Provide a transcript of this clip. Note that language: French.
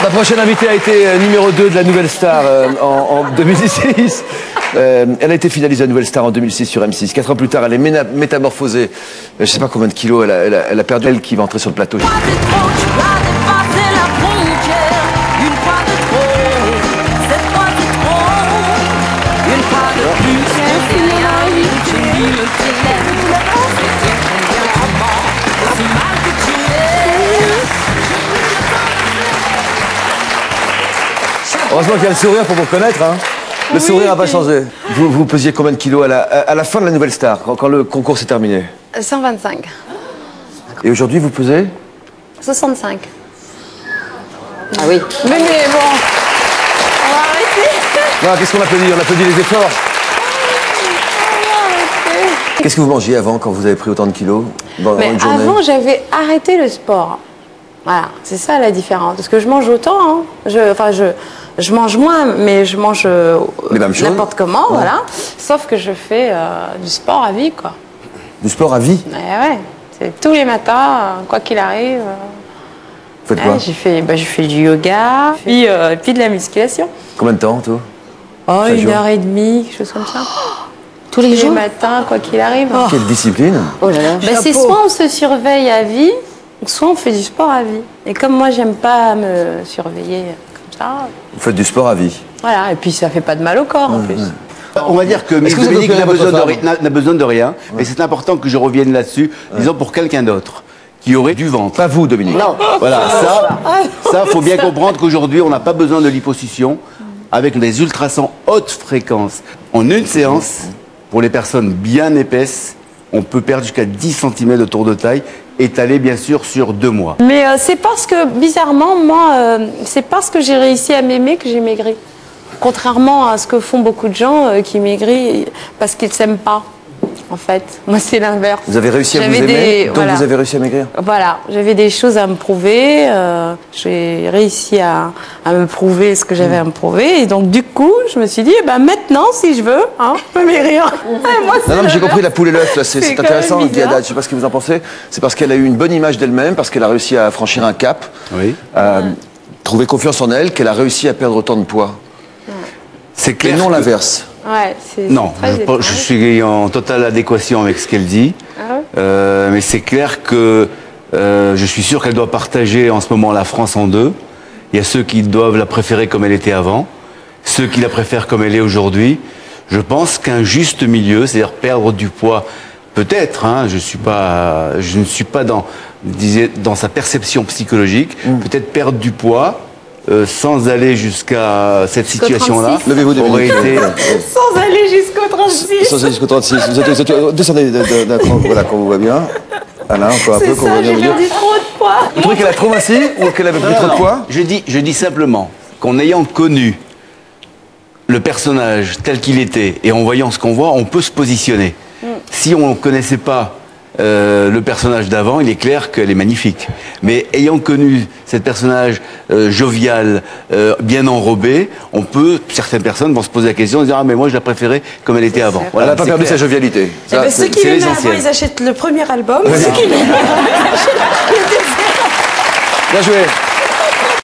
Ma prochaine invitée a été numéro 2 de la Nouvelle Star en 2006. Elle a été finaliste de la Nouvelle Star en 2006 sur M6. 4 ans plus tard, elle est métamorphosée. Je ne sais pas combien de kilos elle a perdu. Elle qui va entrer sur le plateau. Heureusement qu'il y a le sourire pour vous reconnaître. Hein. Le sourire n'a pas changé. Vous pesiez combien de kilos à la fin de la Nouvelle Star, quand le concours s'est terminé? 125. Et aujourd'hui, vous pesez 65. Ah oui. Mais bon, on va arrêter. Non, qu'est-ce qu'on applaudit? On applaudit les efforts. Qu'est-ce que vous mangiez avant, quand vous avez pris autant de kilos dans une journée? Avant, j'avais arrêté le sport. Voilà, c'est ça la différence. Parce que je mange autant, hein. Je mange moins, mais je mange n'importe comment, voilà. Sauf que je fais du sport à vie, quoi. Du sport à vie? Ouais, c'est tous les matins, quoi qu'il arrive. Vous faites quoi? Je fais du yoga, puis de la musculation. Combien de temps, toi? Oh, 1h30, quelque chose comme ça. Tous les jours? Tous les matins, quoi qu'il arrive. Oh. Quelle discipline! Oh là là, C'est soit on se surveille à vie, soit on fait du sport à vie. Et comme moi, j'aime pas me surveiller comme ça. Vous faites du sport à vie? Voilà, et puis ça fait pas de mal au corps en plus. On va dire que Miss Dominique n'a besoin de rien, mais c'est important que je revienne là-dessus, disons pour quelqu'un d'autre, qui aurait du ventre. Pas vous, Dominique. Non. Voilà, ça, faut bien comprendre qu'aujourd'hui, on n'a pas besoin de liposuction avec des ultrasons haute fréquence. En une séance, pour les personnes bien épaisses, on peut perdre jusqu'à 10 cm de tour de taille, étalé bien sûr sur 2 mois. Mais c'est parce que, bizarrement, moi, c'est parce que j'ai réussi à m'aimer que j'ai maigri. Contrairement à ce que font beaucoup de gens qui maigrissent parce qu'ils ne s'aiment pas, en fait. Moi, c'est l'inverse. Vous avez réussi à vous aimer, donc voilà. Vous avez réussi à maigrir? Voilà, j'avais des choses à me prouver, j'ai réussi à me prouver ce que j'avais à me prouver, et donc du coup, je me suis dit, maintenant, si je veux, hein, je peux maigrir. Moi, non, mais j'ai compris, la poule et l'œuf, c'est intéressant, Giada, je ne sais pas ce que vous en pensez. C'est parce qu'elle a eu une bonne image d'elle-même, parce qu'elle a réussi à franchir un cap, trouver confiance en elle, qu'elle a réussi à perdre autant de poids. C'est clair. Et non l'inverse. Ouais, non, je suis en totale adéquation avec ce qu'elle dit, mais c'est clair que je suis sûr qu'elle doit partager en ce moment la France en deux. Il y a ceux qui doivent la préférer comme elle était avant, ceux qui la préfèrent comme elle est aujourd'hui. Je pense qu'un juste milieu, c'est-à-dire perdre du poids, peut-être, hein, je ne suis pas dans sa perception psychologique, peut-être perdre du poids, sans aller jusqu'à cette situation-là, levez-vous aurait été... Sans aller jusqu'au 36. Sans aller jusqu'au 36. Vous êtes descendez d'un cran, voilà, qu'on vous voit bien. Voilà, encore un peu, qu'on voit bien. J'ai perdu trop de poids. Vous trouvez qu'elle a trop massi ou qu'elle avait pris trop de poids? Je dis simplement qu'en ayant connu le personnage tel qu'il était et en voyant ce qu'on voit, on peut se positionner. Si on ne connaissait pas le personnage d'avant, il est clair qu'elle est magnifique. Mais ayant connu cette personnage jovial, bien enrobé, certaines personnes vont se poser la question, dire ah mais moi je la préférais comme elle était avant. Voilà, elle n'a pas perdu sa jovialité. Ceux qui l'aimaient avant, ils achètent le premier album. Ceux qui l'aimaient Bien joué.